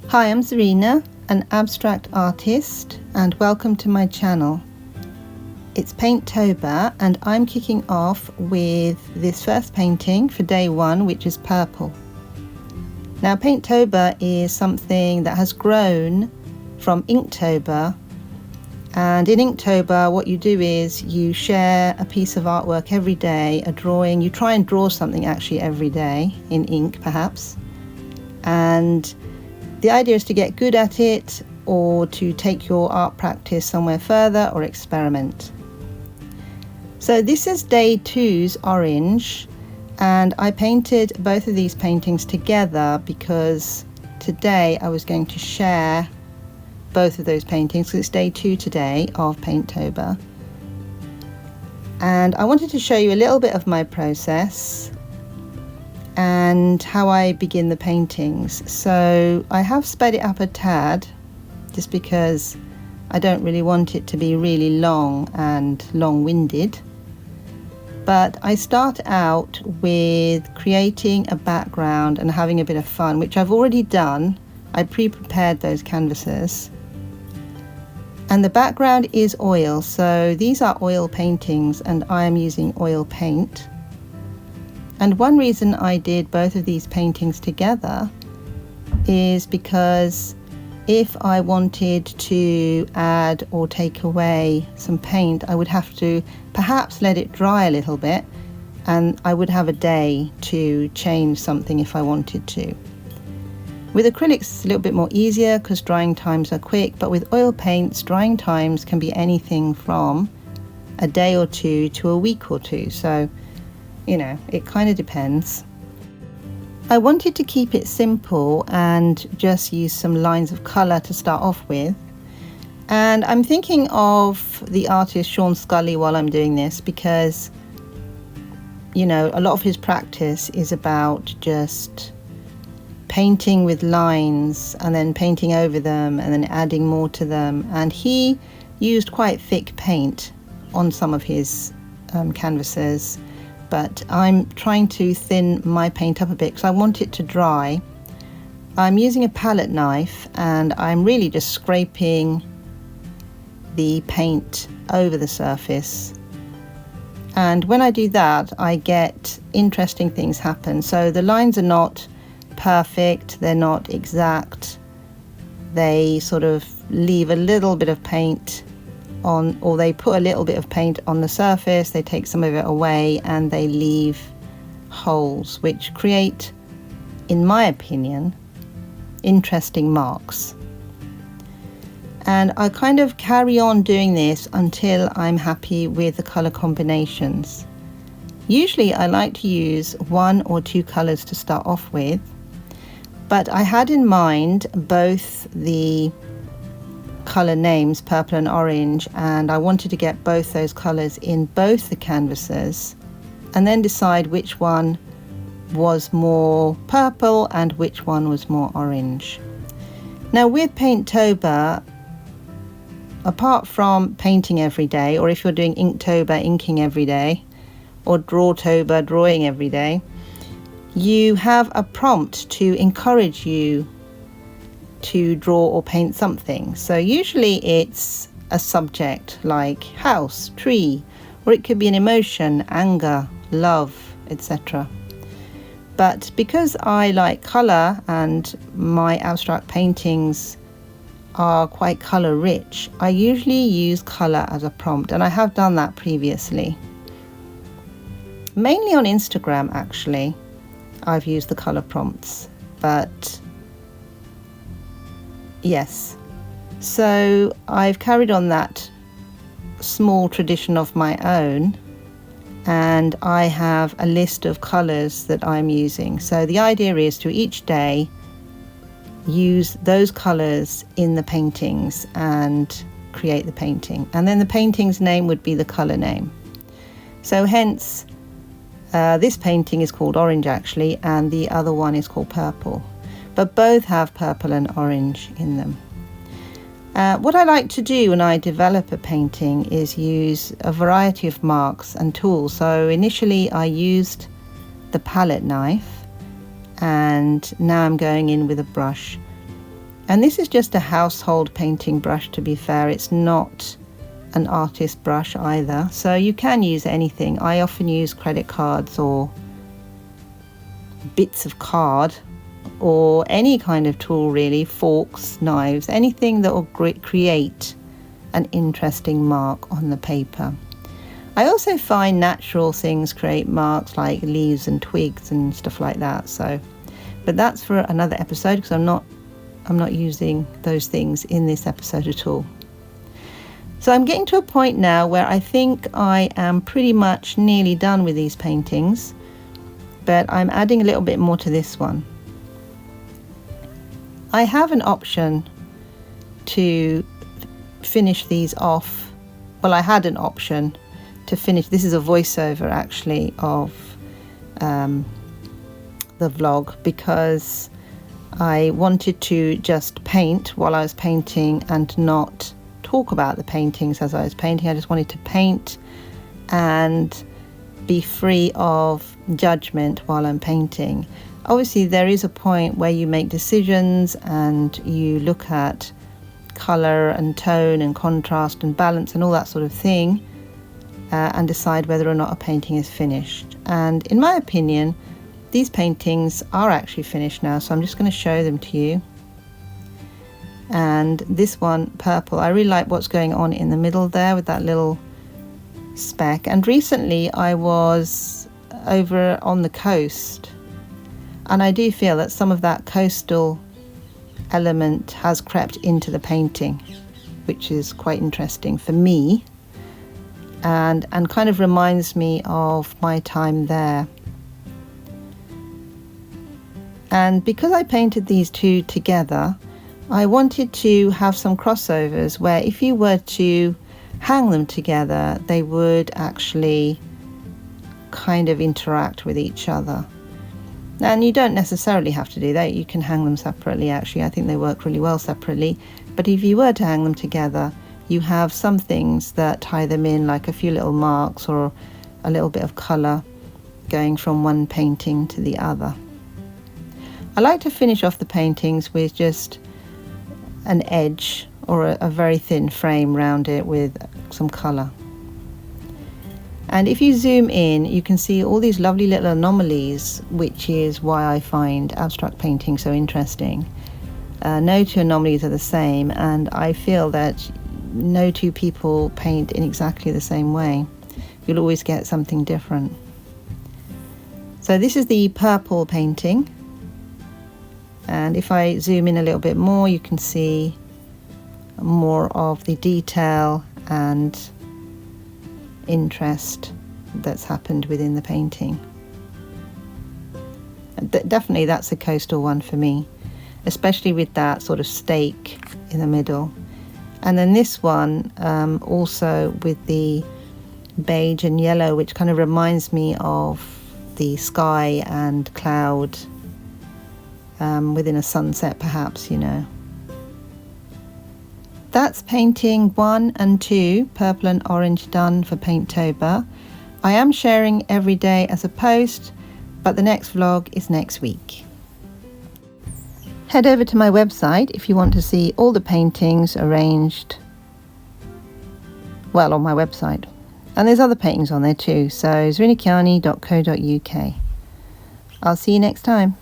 Hi, I'm Zarina, an abstract artist, and welcome to my channel. It's Paintober and I'm kicking off with this first painting for day one, which is purple. Now, Paintober is something that has grown from Inktober, and in Inktober what you do is you share a piece of artwork every day, a drawing. You try and draw something actually every day in ink perhaps, and the idea is to get good at it or to take your art practice somewhere further or experiment. So this is day two's orange, and I painted both of these paintings together because today I was going to share both of those paintings because it's day two today of Paintober. And I wanted to show you a little bit of my process and how I begin the paintings. So I have sped it up a tad just because I don't really want it to be really long and long-winded. But I start out with creating a background and having a bit of fun, which I've already done. I pre-prepared those canvases. And the background is oil, so these are oil paintings and I am using oil paint. And one reason I did both of these paintings together is because if I wanted to add or take away some paint, I would have to perhaps let it dry a little bit, and I would have a day to change something if I wanted to. With acrylics it's a little bit more easier because drying times are quick, but with oil paints drying times can be anything from a day or two to a week or two, so you know, it kind of depends. I wanted to keep it simple and just use some lines of colour to start off with. And I'm thinking of the artist Sean Scully while I'm doing this because, you know, a lot of his practice is about just painting with lines and then painting over them and then adding more to them. And he used quite thick paint on some of his canvases. But I'm trying to thin my paint up a bit because I want it to dry. I'm using a palette knife and I'm really just scraping the paint over the surface. And when I do that, I get interesting things happen. So the lines are not perfect, they're not exact. They sort of leave a little bit of paint on, or they put a little bit of paint on the surface, they take some of it away and they leave holes which create, in my opinion, interesting marks. And I kind of carry on doing this until I'm happy with the color combinations. Usually I like to use one or two colors to start off with, but I had in mind both the color names, purple and orange, and I wanted to get both those colors in both the canvases and then decide which one was more purple and which one was more orange. Now with Paintober, apart from painting every day, or if you're doing Inktober, inking every day, or Drawtober, drawing every day, you have a prompt to encourage you to draw or paint something. So usually it's a subject like house, tree, or it could be an emotion, anger, love, etc. But because I like colour and my abstract paintings are quite colour rich, I usually use colour as a prompt, and I have done that previously. Mainly on Instagram actually, I've used the colour prompts, but yes, so I've carried on that small tradition of my own, and I have a list of colours that I'm using. So the idea is to each day use those colours in the paintings and create the painting, and then the painting's name would be the colour name. So hence this painting is called orange actually, and the other one is called purple. But both have purple and orange in them. What I like to do when I develop a painting is use a variety of marks and tools. So initially I used the palette knife, and now I'm going in with a brush. And this is just a household painting brush, to be fair. It's not an artist brush either, so you can use anything. I often use credit cards or bits of card or any kind of tool really, forks, knives, anything that will create an interesting mark on the paper. I also find natural things create marks, like leaves and twigs and stuff like that. So, but that's for another episode, because I'm not using those things in this episode at all. So I'm getting to a point now where I think I am pretty much nearly done with these paintings, but I'm adding a little bit more to this one. I have an option to finish these off. Well, I had an option to finish. This is a voiceover actually of the vlog, because I wanted to just paint while I was painting and not talk about the paintings as I was painting. I just wanted to paint and be free of judgment while I'm painting. Obviously there is a point where you make decisions and you look at colour and tone and contrast and balance and all that sort of thing, and decide whether or not a painting is finished. And in my opinion, these paintings are actually finished now, so I'm just going to show them to you. And this one, purple, I really like what's going on in the middle there with that little speck. And recently I was over on the coast, and I do feel that some of that coastal element has crept into the painting, which is quite interesting for me, and kind of reminds me of my time there. And because I painted these two together, I wanted to have some crossovers where if you were to hang them together, they would actually kind of interact with each other. And you don't necessarily have to do that. You can hang them separately, actually. I think they work really well separately. But if you were to hang them together, you have some things that tie them in, like a few little marks or a little bit of colour going from one painting to the other. I like to finish off the paintings with just an edge or a very thin frame around it with some colour. And if you zoom in, you can see all these lovely little anomalies, which is why I find abstract painting so interesting. No two anomalies are the same, and I feel that no two people paint in exactly the same way. You'll always get something different. So this is the purple painting. And if I zoom in a little bit more, you can see more of the detail and interest that's happened within the painting. Definitely that's a coastal one for me, especially with that sort of stake in the middle. And then this one also with the beige and yellow, which kind of reminds me of the sky and cloud within a sunset, perhaps, you know. That's painting 1 and 2, purple and orange, done for Paintober. I am sharing every day as a post, but the next vlog is next week. Head over to my website if you want to see all the paintings arranged, well, on my website. And there's other paintings on there too, so zrinikiani.co.uk. I'll see you next time.